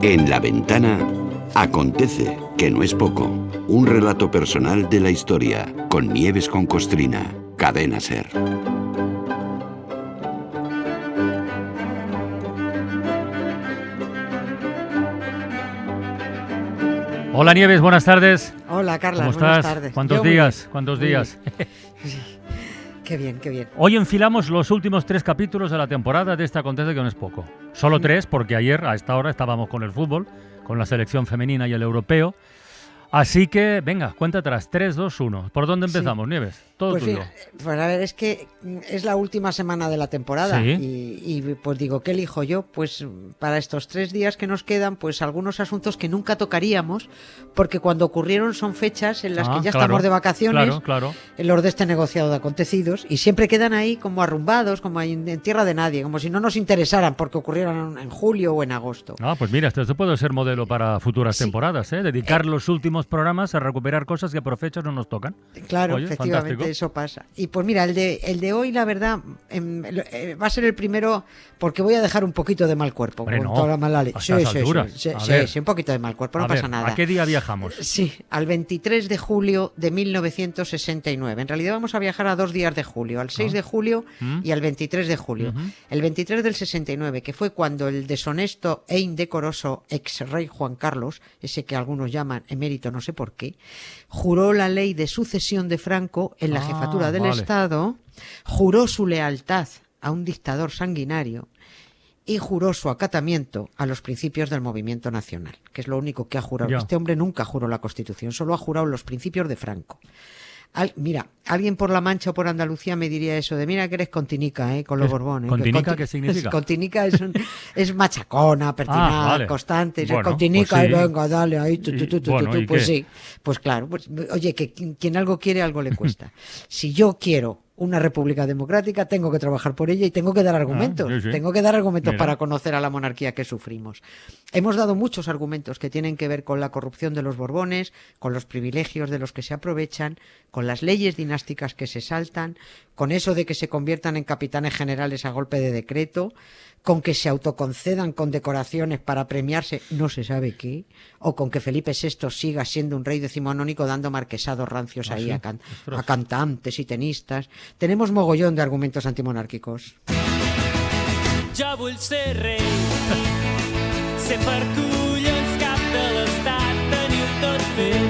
En La Ventana acontece, que no es poco, un relato personal de la historia, con Nieves con Costrina, Cadena SER. Hola Nieves, buenas tardes. Hola Carla, ¿Cómo buenas estás? tardes. ¿Cuántos días? ¿Cuántos días? Sí. Qué bien, qué bien. Hoy enfilamos los últimos 3 capítulos de la temporada de este Acontece, que no es poco. Solo 3, porque ayer a esta hora estábamos con el fútbol, con la selección femenina y el europeo. Así que, venga, cuenta atrás, 3, 2, 1. ¿Por dónde empezamos, sí. Nieves? Todo pues tuyo. Pues a ver, es que es la última semana de la temporada, ¿Sí? y pues digo, ¿qué elijo yo? Pues para estos 3 días que nos quedan, pues algunos asuntos que nunca tocaríamos, porque cuando ocurrieron son fechas en las que ya estamos de vacaciones, claro. en los de este negociado de acontecidos, y siempre quedan ahí como arrumbados, como en tierra de nadie, como si no nos interesaran porque ocurrieron en julio o en agosto. Pues mira, esto puede ser modelo para futuras temporadas, ¿eh? Dedicar los últimos programas a recuperar cosas que por fechas no nos tocan. Claro, oye, efectivamente, fantástico. Eso pasa. Y pues mira, el de hoy, la verdad, va a ser el primero, porque voy a dejar un poquito de mal cuerpo. Hombre, con no, toda la mala sí, un poquito de mal cuerpo, no pasa nada. ¿A qué día viajamos? Sí, al 23 de julio de 1969. En realidad vamos a viajar a 2 días de julio, al 6 de julio y al 23 de julio. El 23 del 69, que fue cuando el deshonesto e indecoroso ex rey Juan Carlos, ese que algunos llaman emérito no sé por qué, juró la ley de sucesión de Franco en la jefatura del Estado, juró su lealtad a un dictador sanguinario y juró su acatamiento a los principios del movimiento nacional, que es lo único que ha jurado. Ya. Este hombre nunca juró la Constitución, solo ha jurado los principios de Franco. Mira, alguien por La Mancha o por Andalucía me diría eso de mira que eres continica, con los Borbones. ¿Continica qué significa? Continica es machacona, pertinaz, vale. constante. Bueno, continica pues sí. y venga, dale ahí, pues ¿qué? sí. Pues claro, pues, oye, que quien algo quiere, algo le cuesta. Si yo quiero una república democrática, tengo que trabajar por ella y tengo que dar argumentos. Sí. Tengo que dar argumentos Mira. para conocer a la monarquía que sufrimos. Hemos dado muchos argumentos que tienen que ver con la corrupción de los Borbones, con los privilegios de los que se aprovechan, con las leyes dinásticas que se saltan, con eso de que se conviertan en capitanes generales a golpe de decreto, con que se autoconcedan condecoraciones para premiarse no se sabe qué, o con que Felipe VI siga siendo un rey decimonónico dando marquesados rancios ahí sí? a cantantes y tenistas. Tenemos mogollón de argumentos antimonárquicos. Jo vull ser rei, ser per collons cap de l'estat, tenir-ho tot fet.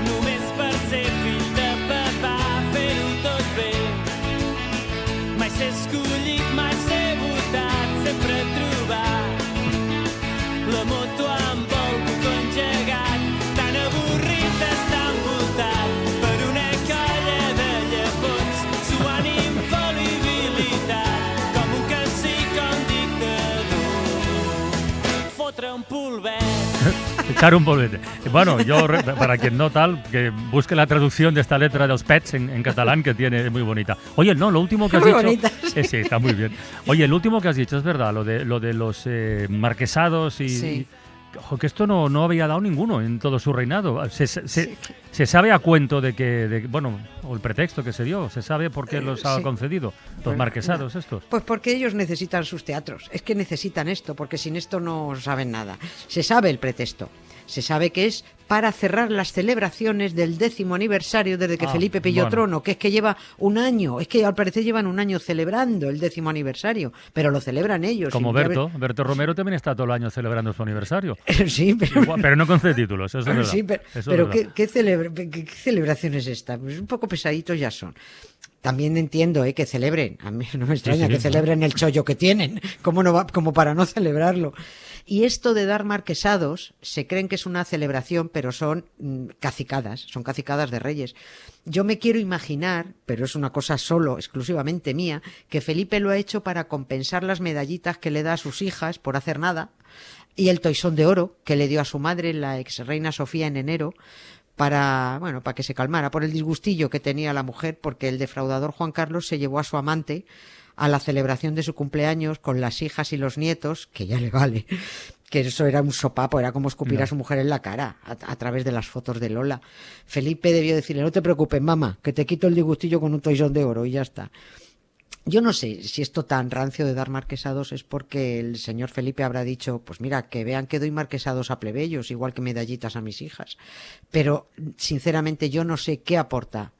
Només per ser fill de papà, fer-ho tot bé. Mai ser escollit, mai ser votat, sempre trobar la moto amb el buco engegat, tan avorrit d'estar envoltat per una colla de llepons, suant infal·libilitat, com un cacic o un dictador. Fotre un polvet. Echar un polvete. Bueno, yo, para quien no tal, que busque la traducción de esta letra de los Pets en catalán, que tiene, es muy bonita. Oye, no, lo último que has Muy dicho... bonita, sí, está muy bien. Oye, el último que has dicho, es verdad, lo de los marquesados y... Sí. Ojo, que esto no había dado ninguno en todo su reinado. Se sabe a cuento de que, bueno, o el pretexto que se dio, se sabe por qué los ha concedido, los marquesados estos. Pues porque ellos necesitan sus teatros, es que necesitan esto, porque sin esto no saben nada. Se sabe el pretexto, se sabe que es para cerrar las celebraciones del 10º aniversario desde que Felipe pilló trono, que es que lleva un año, es que al parecer llevan un año celebrando el 10º aniversario, pero lo celebran ellos. Como Berto Romero también está todo el año celebrando su aniversario. Sí, pero no concede títulos, eso es verdad. Sí, pero ¿qué celebración es esta? Pues un poco pesaditos ya son. También entiendo que celebren, a mí no me extraña que celebren el chollo que tienen, como para no celebrarlo. Y esto de dar marquesados, se creen que es una celebración, pero son cacicadas de reyes. Yo me quiero imaginar, pero es una cosa exclusivamente mía, que Felipe lo ha hecho para compensar las medallitas que le da a sus hijas por hacer nada, y el toisón de oro que le dio a su madre, la ex reina Sofía, en enero, para que se calmara por el disgustillo que tenía la mujer, porque el defraudador Juan Carlos se llevó a su amante a la celebración de su cumpleaños con las hijas y los nietos, que ya le vale, que eso era un sopapo, era como escupir a su mujer en la cara a través de las fotos de Lola. Felipe debió decirle, no te preocupes, mamá, que te quito el disgustillo con un toisón de oro y ya está. Yo no sé si esto tan rancio de dar marquesados es porque el señor Felipe habrá dicho, pues mira, que vean que doy marquesados a plebeyos, igual que medallitas a mis hijas. Pero, sinceramente, yo no sé qué aporta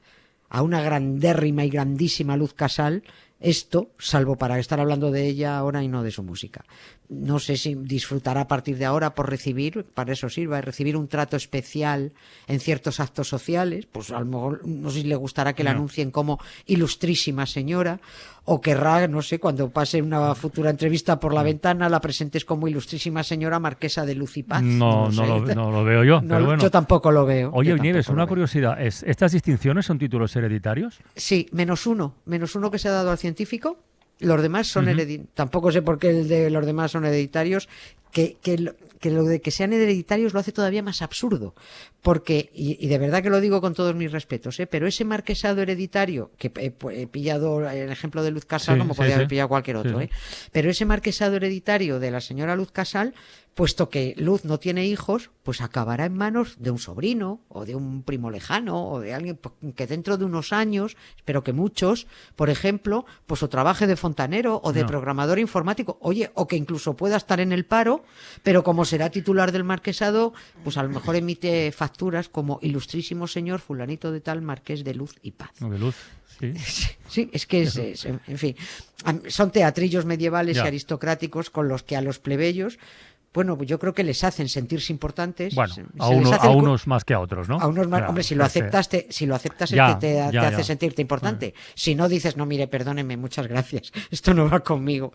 a una grandérrima y grandísima Luz Casal esto, salvo para estar hablando de ella ahora y no de su música. No sé si disfrutará a partir de ahora por recibir, para eso sirva, recibir un trato especial en ciertos actos sociales, pues a lo mejor no sé si le gustará que la anuncien como ilustrísima señora, o querrá, no sé, cuando pase una futura entrevista por la ventana, la presentes como ilustrísima señora marquesa de Luz y Paz. No lo veo yo, pero bueno. Yo tampoco lo veo. Oye, Nieves, una curiosidad, ¿estas distinciones son títulos hereditarios? Sí, menos uno que se ha dado al científico. Los demás son hereditarios. Tampoco sé por qué el de los demás son hereditarios. Que lo de que sean hereditarios lo hace todavía más absurdo. Porque, y de verdad que lo digo con todos mis respetos, pero ese marquesado hereditario, que he pillado el ejemplo de Luz Casal, como podía haber pillado cualquier otro, pero ese marquesado hereditario de la señora Luz Casal, puesto que Luz no tiene hijos, pues acabará en manos de un sobrino o de un primo lejano o de alguien que dentro de unos años, espero que muchos, por ejemplo, pues o trabaje de fontanero o de programador informático, oye, o que incluso pueda estar en el paro, pero como será titular del marquesado, pues a lo mejor emite facturas como ilustrísimo señor fulanito de tal marqués de Luz y Paz. No, de Luz. Sí, sí, es que en fin, son teatrillos medievales y aristocráticos con los que a los plebeyos, bueno, yo creo que les hacen sentirse importantes. Bueno, a unos más que a otros, ¿no? A unos más, hombre, si lo aceptas es que te hace sentirte importante. Si no dices, no, mire, perdóneme, muchas gracias, esto no va conmigo.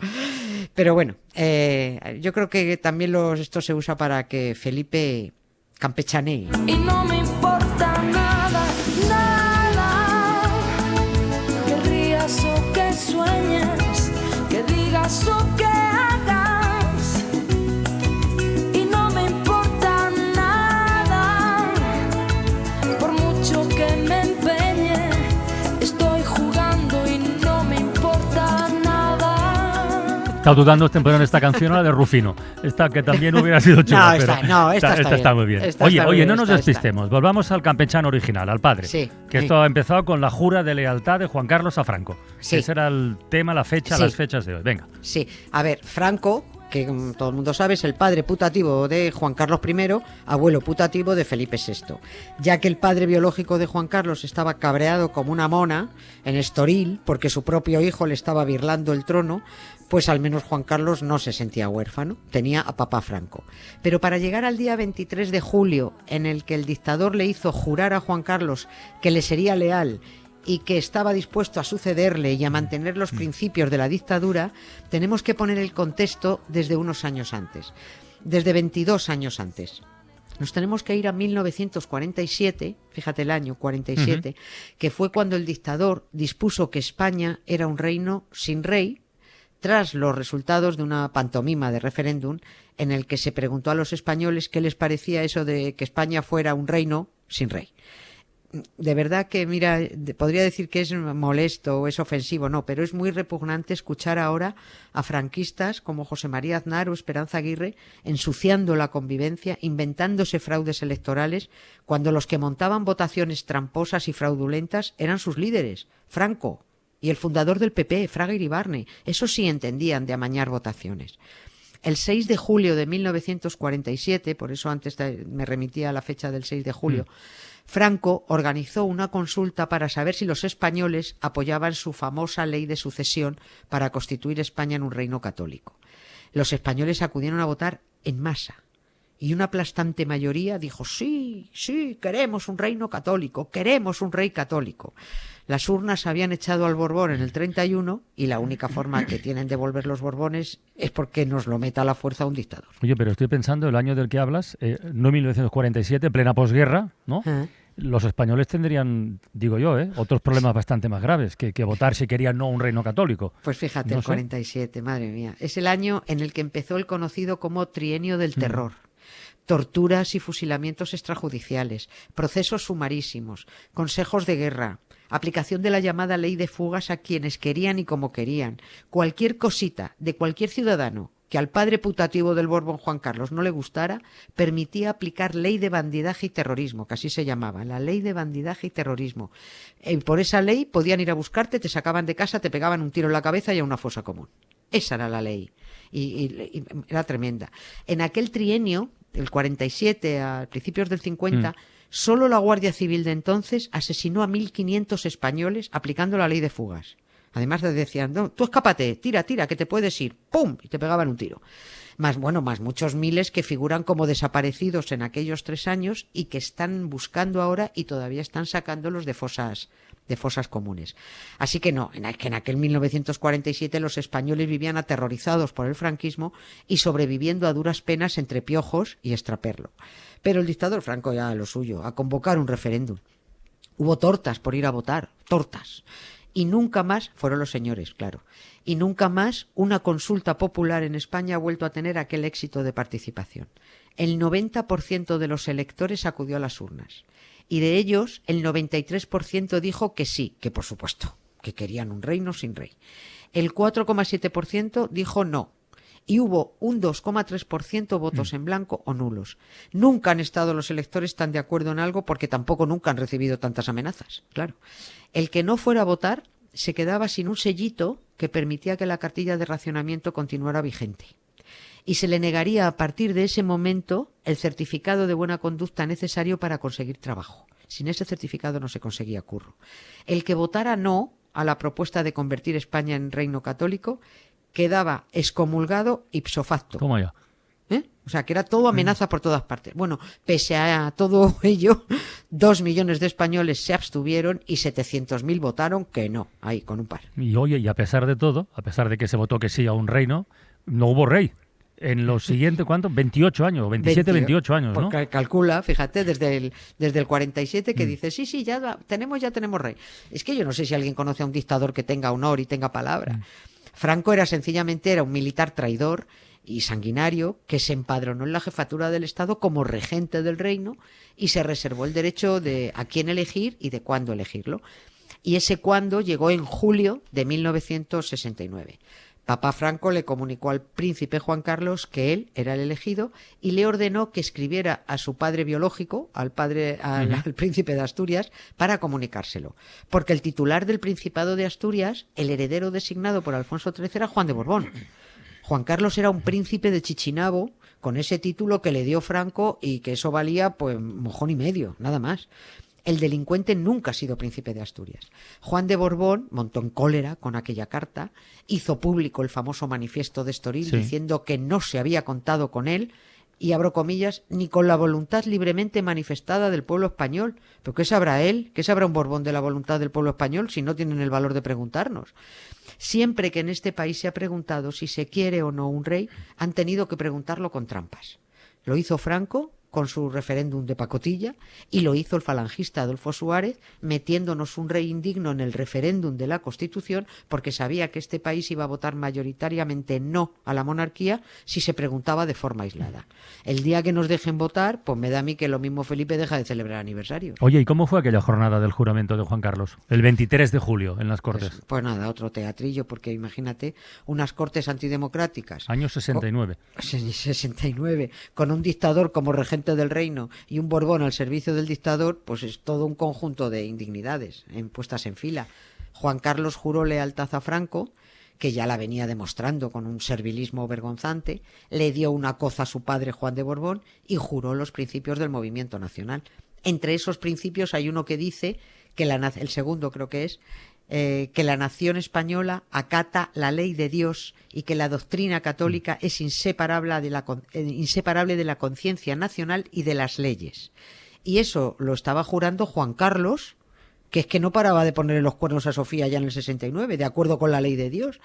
Pero bueno, yo creo que también esto se usa para que Felipe campechanee. Y no me importa nada, nada, que rías o que sueñes, que digas o que hagas. Y no me importa nada, por mucho que me empeñe, estoy jugando y no me importa nada. Estaba dudando en esta canción, la de Rufino. Esta que también hubiera sido chula. Esta está muy bien. Oye, no nos despistemos. Volvamos al campechano original, al padre. Sí. Que esto ha empezado con la jura de lealtad de Juan Carlos a Franco. Sí. Ese era el tema, la fecha, las fechas de hoy. Venga. Sí, a ver, Franco, que como todo el mundo sabe, es el padre putativo de Juan Carlos I, abuelo putativo de Felipe VI. Ya que el padre biológico de Juan Carlos estaba cabreado como una mona en Estoril porque su propio hijo le estaba birlando el trono, pues al menos Juan Carlos no se sentía huérfano, tenía a papá Franco. Pero para llegar al día 23 de julio, en el que el dictador le hizo jurar a Juan Carlos que le sería leal y que estaba dispuesto a sucederle y a mantener los principios de la dictadura, tenemos que poner el contexto desde unos años antes, desde 22 años antes. Nos tenemos que ir a 1947, fíjate el año, 47, que fue cuando el dictador dispuso que España era un reino sin rey, tras los resultados de una pantomima de referéndum en el que se preguntó a los españoles qué les parecía eso de que España fuera un reino sin rey. De verdad que, mira, podría decir que es molesto o es ofensivo, no, pero es muy repugnante escuchar ahora a franquistas como José María Aznar o Esperanza Aguirre ensuciando la convivencia, inventándose fraudes electorales, cuando los que montaban votaciones tramposas y fraudulentas eran sus líderes, Franco y el fundador del PP, Fraga Iribarne. Eso sí entendían de amañar votaciones. El 6 de julio de 1947, por eso antes me remitía a la fecha del 6 de julio, Franco organizó una consulta para saber si los españoles apoyaban su famosa ley de sucesión para constituir España en un reino católico. Los españoles acudieron a votar en masa y una aplastante mayoría dijo sí, queremos un reino católico, queremos un rey católico. Las urnas habían echado al Borbón en el 31 y la única forma que tienen de volver los Borbones es porque nos lo meta a la fuerza un dictador. Oye, pero estoy pensando, el año del que hablas, no 1947, plena posguerra, ¿no? Los españoles tendrían, digo yo, otros problemas bastante más graves que votar si querían no un reino católico. Pues fíjate, el 47, madre mía. Es el año en el que empezó el conocido como Trienio del Terror. Torturas y fusilamientos extrajudiciales, procesos sumarísimos, consejos de guerra, aplicación de la llamada ley de fugas a quienes querían y como querían. Cualquier cosita de cualquier ciudadano que al padre putativo del Borbón Juan Carlos no le gustara, permitía aplicar ley de bandidaje y terrorismo, que así se llamaba, la ley de bandidaje y terrorismo. Por esa ley podían ir a buscarte, te sacaban de casa, te pegaban un tiro en la cabeza y a una fosa común. Esa era la ley. Y era tremenda. En aquel trienio, el 47 a principios del 50, solo la Guardia Civil de entonces asesinó a 1.500 españoles aplicando la ley de fugas. Además decían, no, tú escápate, tira, que te puedes ir, ¡pum! Y te pegaban un tiro. Más muchos miles que figuran como desaparecidos en aquellos 3 años y que están buscando ahora y todavía están sacándolos de fosas comunes. Así que no, que en aquel 1947 los españoles vivían aterrorizados por el franquismo y sobreviviendo a duras penas entre piojos y extraperlo. Pero el dictador Franco ya lo suyo, a convocar un referéndum. Hubo tortas por ir a votar, tortas. Y nunca más, fueron los señores, claro, y nunca más una consulta popular en España ha vuelto a tener aquel éxito de participación. El 90% de los electores acudió a las urnas. Y de ellos, el 93% dijo que sí, que por supuesto, que querían un reino sin rey. El 4,7% dijo no. Y hubo un 2,3% votos en blanco o nulos. Nunca han estado los electores tan de acuerdo en algo porque tampoco nunca han recibido tantas amenazas, claro. El que no fuera a votar se quedaba sin un sellito que permitía que la cartilla de racionamiento continuara vigente. Y se le negaría a partir de ese momento el certificado de buena conducta necesario para conseguir trabajo. Sin ese certificado no se conseguía curro. El que votara no a la propuesta de convertir España en reino católico quedaba excomulgado ipso facto. Toma ya. O sea, que era todo amenaza por todas partes. Bueno, pese a todo ello, 2 millones de españoles se abstuvieron y 700.000 votaron que no, ahí, con un par. Y oye, y a pesar de todo, a pesar de que se votó que sí a un reino, no hubo rey. En los siguientes, ¿cuántos? 28 años, 27, 28 años, ¿no? Porque calcula, fíjate, desde el 47 que dice, sí, ya tenemos rey. Es que yo no sé si alguien conoce a un dictador que tenga honor y tenga palabra. Franco era un militar traidor y sanguinario que se empadronó en la jefatura del Estado como regente del reino y se reservó el derecho de a quién elegir y de cuándo elegirlo. Y ese cuándo llegó en julio de 1969. Papá Franco le comunicó al príncipe Juan Carlos que él era el elegido y le ordenó que escribiera a su padre biológico, al príncipe de Asturias, para comunicárselo. Porque el titular del Principado de Asturias, el heredero designado por Alfonso XIII, era Juan de Borbón. Juan Carlos era un príncipe de Chichinabo con ese título que le dio Franco y que eso valía pues mojón y medio, nada más. El delincuente nunca ha sido príncipe de Asturias. Juan de Borbón montó en cólera con aquella carta, hizo público el famoso manifiesto de Estoril diciendo que no se había contado con él y, abro comillas, ni con la voluntad libremente manifestada del pueblo español. ¿Pero qué sabrá él? ¿Qué sabrá un Borbón de la voluntad del pueblo español si no tienen el valor de preguntarnos? Siempre que en este país se ha preguntado si se quiere o no un rey, han tenido que preguntarlo con trampas. Lo hizo Franco con su referéndum de pacotilla y lo hizo el falangista Adolfo Suárez metiéndonos un rey indigno en el referéndum de la Constitución porque sabía que este país iba a votar mayoritariamente no a la monarquía si se preguntaba de forma aislada. El día que nos dejen votar, pues me da a mí que lo mismo Felipe deja de celebrar aniversario. Oye, ¿y cómo fue aquella jornada del juramento de Juan Carlos? El 23 de julio en las Cortes. Pues nada, otro teatrillo, porque imagínate unas Cortes antidemocráticas. Año 69. 69, con un dictador como regente del reino y un Borbón al servicio del dictador, pues es todo un conjunto de indignidades puestas en fila. Juan Carlos juró lealtad a Franco, que ya la venía demostrando con un servilismo vergonzante, le dio una coza a su padre Juan de Borbón y juró los principios del movimiento nacional. Entre esos principios hay uno que dice que el segundo creo que es que la nación española acata la ley de Dios y que la doctrina católica es inseparable de la conciencia nacional y de las leyes. Y eso lo estaba jurando Juan Carlos, que es que no paraba de ponerle los cuernos a Sofía ya en el 69, de acuerdo con la ley de Dios.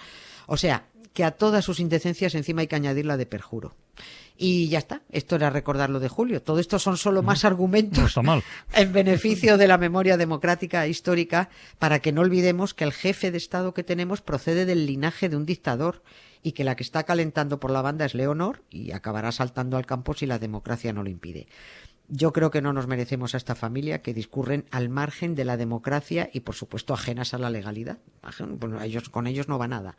O sea, que a todas sus indecencias encima hay que añadir la de perjuro. Y ya está, esto era recordar lo de Julio. Todo esto son solo más argumentos en beneficio de la memoria democrática e histórica para que no olvidemos que el jefe de Estado que tenemos procede del linaje de un dictador y que la que está calentando por la banda es Leonor y acabará saltando al campo si la democracia no lo impide. Yo creo que no nos merecemos a esta familia que discurren al margen de la democracia y, por supuesto, ajenas a la legalidad. Bueno, con ellos no va nada.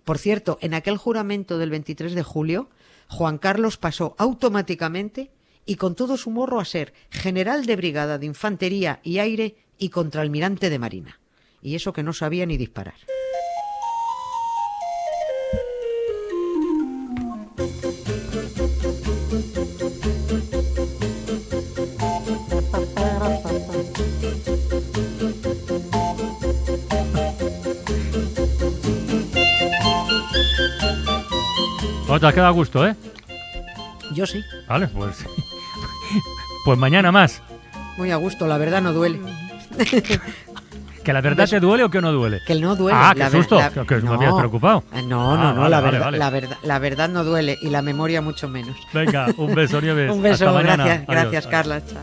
Por cierto, en aquel juramento del 23 de julio, Juan Carlos pasó automáticamente y con todo su morro a ser general de brigada de infantería y aire y contraalmirante de marina. Y eso que no sabía ni disparar. No te has quedado a gusto, ¿eh? Yo sí. Vale, pues... pues mañana más. Muy a gusto, la verdad no duele. ¿Que la verdad te duele o que no duele? Que no duele. Ah, qué susto, que me habías preocupado. No, vale, la verdad no duele y la memoria mucho menos. Venga, un beso, Nieves. Un beso, Hasta mañana. gracias, Adiós. Carla. Chao.